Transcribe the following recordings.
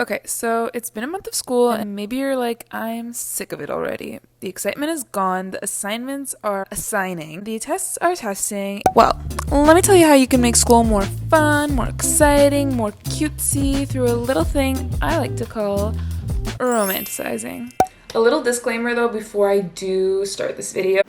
Okay, so it's been a month of school, and maybe you're like, I'm sick of it already. The excitement is gone, the assignments are assigning, the tests are testing. Well, let me tell you how you can make school more fun, more exciting, more cutesy through a little thing I like to call romanticizing. A little disclaimer though before I do start this video.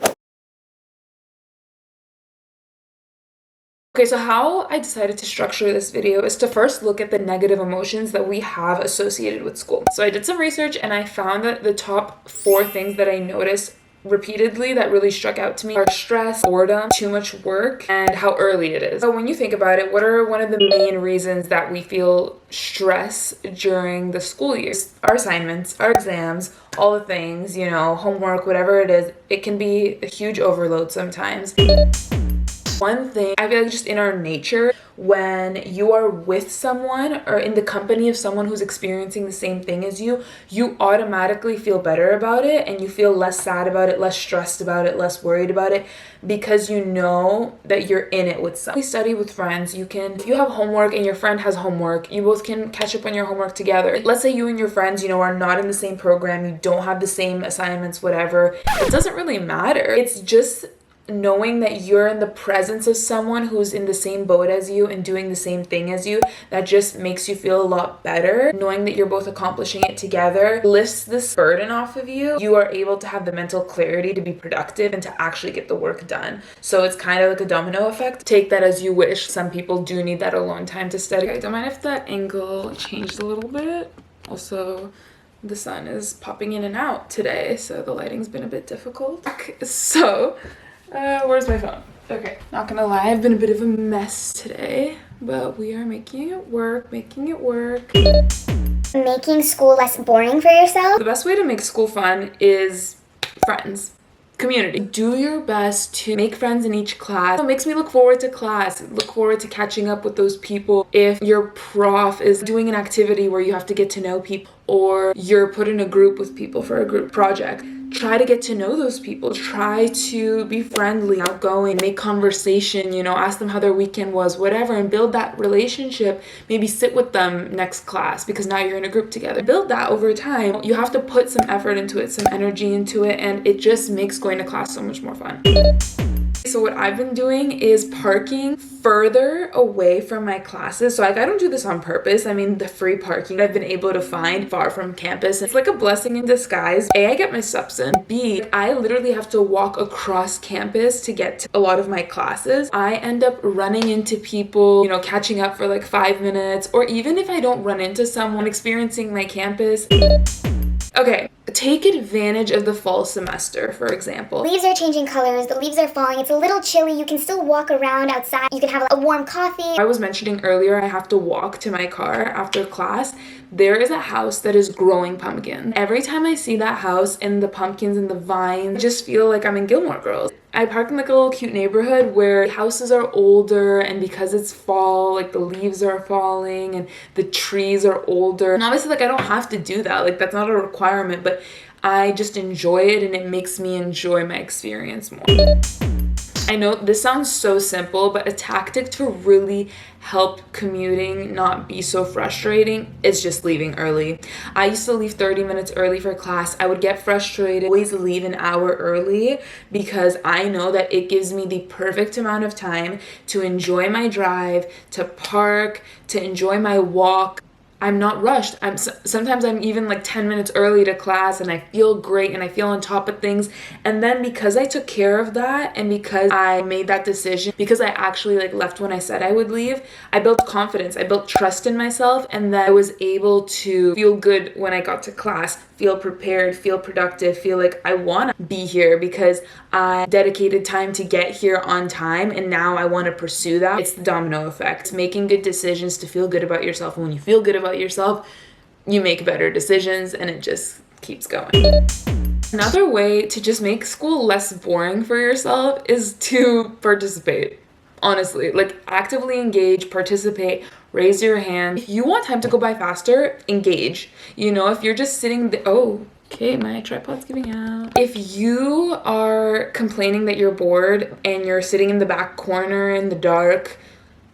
Okay, so how I decided to structure this video is to first look at the negative emotions that we have associated with school. So I did some research and I found that the top 4 things that I noticed repeatedly that really struck out to me are stress, boredom, too much work, and how early it is. So when you think about it, what are one of the main reasons that we feel stress during the school years? Our assignments, our exams, all the things, homework, whatever it is, it can be a huge overload sometimes. One thing, I feel like just in our nature, when you are with someone or in the company of someone who's experiencing the same thing as you automatically feel better about it and you feel less sad about it, less stressed about it, less worried about it because you know that you're in it with someone. You study with friends, if you have homework and your friend has homework, you both can catch up on your homework together. Let's say you and your friends, are not in the same program, you don't have the same assignments, whatever. It doesn't really matter. It's just knowing that you're in the presence of someone who's in the same boat as you and doing the same thing as you, that just makes you feel a lot better. Knowing that you're both accomplishing it together lifts this burden off of you. You are able to have the mental clarity to be productive and to actually get the work done. So it's kind of like a domino effect. Take that as you wish. Some people do need that alone time to study. I don't mind if that angle changed a little bit. Also, the sun is popping in and out today, so the lighting's been a bit difficult. So where's my phone? Okay, not gonna lie, I've been a bit of a mess today, but we are making it work. Making school less boring for yourself? The best way to make school fun is friends. Community. Do your best to make friends in each class. It makes me look forward to class, look forward to catching up with those people. If your prof is doing an activity where you have to get to know people, or you're put in a group with people for a group project, try to get to know those people. Try to be friendly, outgoing, make conversation, ask them how their weekend was, whatever, and build that relationship. Maybe sit with them next class because now you're in a group together. Build that over time. You have to put some effort into it, some energy into it, and it just makes going to class so much more fun. So what I've been doing is parking further away from my classes. So I don't do this on purpose. The free parking I've been able to find far from campus, it's like a blessing in disguise. A, I get my steps in. B, I literally have to walk across campus to get to a lot of my classes. I end up running into people, catching up for like 5 minutes, or even if I don't run into someone experiencing my campus. Okay, take advantage of the fall semester, for example. Leaves are changing colors, the leaves are falling, it's a little chilly, you can still walk around outside, you can have a warm coffee. I was mentioning earlier I have to walk to my car after class. There is a house that is growing pumpkins. Every time I see that house and the pumpkins and the vines, I just feel like I'm in Gilmore Girls. I park in like a little cute neighborhood where houses are older, and because it's fall, like the leaves are falling and the trees are older. And obviously, I don't have to do that. Like, that's not a requirement, but I just enjoy it and it makes me enjoy my experience more. I know this sounds so simple, but a tactic to really help commuting not be so frustrating is just leaving early. I used to leave 30 minutes early for class. I would get frustrated, always leave an hour early because I know that it gives me the perfect amount of time to enjoy my drive, to park, to enjoy my walk. I'm not rushed. Sometimes I'm even like 10 minutes early to class and I feel great and I feel on top of things. And then because I took care of that and because I made that decision, because I actually left when I said I would leave, I built confidence, I built trust in myself, and then I was able to feel good when I got to class, feel prepared, feel productive, feel like I want to be here because I dedicated time to get here on time, and now I want to pursue that. It's the domino effect. It's making good decisions to feel good about yourself. And when you feel good about yourself, you make better decisions, and it just keeps going. Another way to just make school less boring for yourself is to participate. Honestly, actively engage, participate, raise your hand. If you want time to go by faster, engage. If you're just sitting there, okay, my tripod's giving out. If you are complaining that you're bored and you're sitting in the back corner in the dark,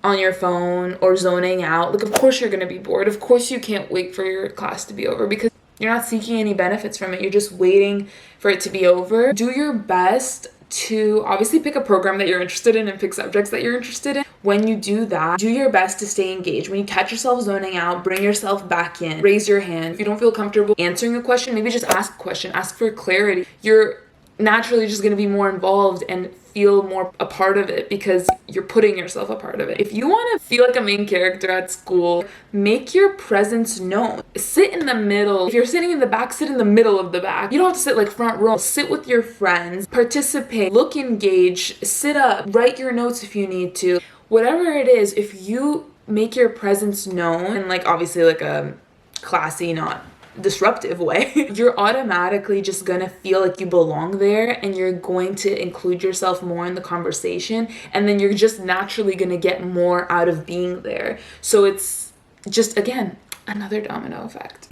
on your phone or zoning out, like of course you're going to be bored. Of course you can't wait for your class to be over because you're not seeking any benefits from it. You're just waiting for it to be over. Do your best to obviously pick a program that you're interested in and pick subjects that you're interested in. When you do that, do your best to stay engaged. When you catch yourself zoning out, bring yourself back in. Raise your hand. If you don't feel comfortable answering a question, maybe just ask a question. Ask for clarity. You're naturally just going to be more involved and feel more a part of it because you're putting yourself a part of it. If you want to feel like a main character at school, make your presence known. Sit in the middle. If you're sitting in the back, sit in the middle of the back. You don't have to sit like front row. Sit with your friends, participate, look engaged, sit up, write your notes if you need to. Whatever it is, if you make your presence known in like obviously like a classy, not disruptive way, you're automatically just gonna feel like you belong there and you're going to include yourself more in the conversation, and then you're just naturally gonna get more out of being there. So it's just, again, another domino effect.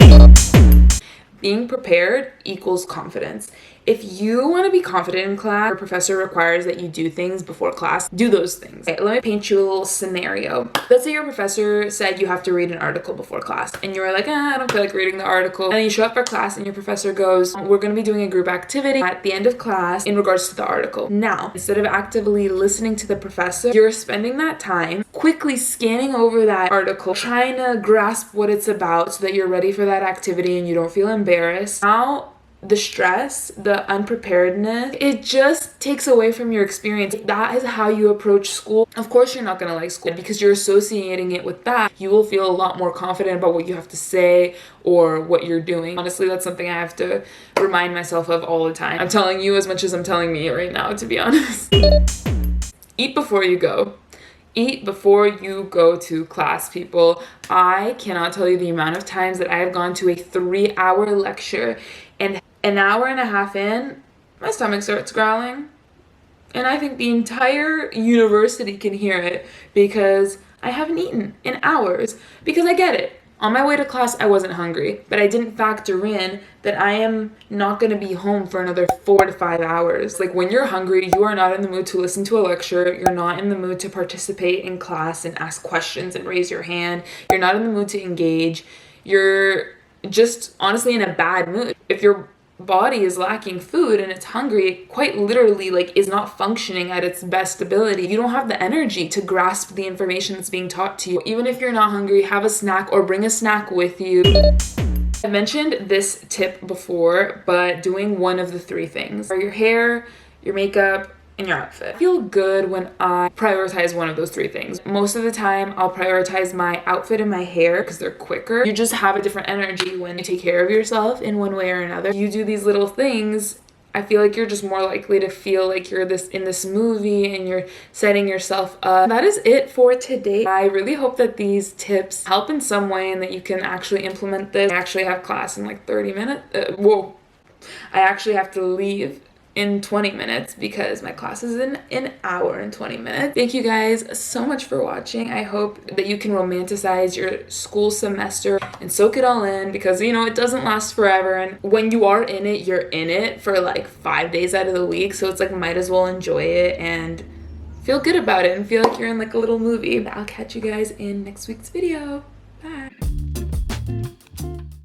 Being prepared equals confidence. If you want to be confident in class, your professor requires that you do things before class, do those things. Okay, let me paint you a little scenario. Let's say your professor said you have to read an article before class, and you were like, I don't feel like reading the article. And then you show up for class, and your professor goes, we're going to be doing a group activity at the end of class in regards to the article. Now, instead of actively listening to the professor, you're spending that time quickly scanning over that article, trying to grasp what it's about so that you're ready for that activity and you don't feel embarrassed. Now, the stress, the unpreparedness, it just takes away from your experience. That is how you approach school. Of course, you're not going to like school because you're associating it with that. You will feel a lot more confident about what you have to say or what you're doing. Honestly, that's something I have to remind myself of all the time. I'm telling you as much as I'm telling me right now, to be honest. Eat before you go. Eat before you go to class, people. I cannot tell you the amount of times that I have gone to a 3-hour lecture and an hour and a half in, my stomach starts growling. And I think the entire university can hear it because I haven't eaten in hours. Because I get it. On my way to class, I wasn't hungry, but I didn't factor in that I am not going to be home for another 4 to 5 hours. Like, when you're hungry, you are not in the mood to listen to a lecture. You're not in the mood to participate in class and ask questions and raise your hand. You're not in the mood to engage. You're just honestly in a bad mood. If your body is lacking food and it's hungry, it quite literally like is not functioning at its best ability. You don't have the energy to grasp the information that's being taught to you. Even if you're not hungry, have a snack or bring a snack with you. I mentioned this tip before, but doing one of the 3 things are your hair, your makeup, and your outfit. I feel good when I prioritize one of those 3 things. Most of the time, I'll prioritize my outfit and my hair because they're quicker. You just have a different energy when you take care of yourself in one way or another. You do these little things, I feel like you're just more likely to feel like you're in this movie and you're setting yourself up. That is it for today. I really hope that these tips help in some way and that you can actually implement this. I actually have class in like 30 minutes. I actually have to leave in 20 minutes because my class is in an hour and 20 minutes. Thank you guys so much for watching. I hope that you can romanticize your school semester and soak it all in because, you know, it doesn't last forever. And when you are in it, you're in it for like 5 days out of the week. So it's like, might as well enjoy it and feel good about it and feel like you're in like a little movie. I'll catch you guys in next week's video.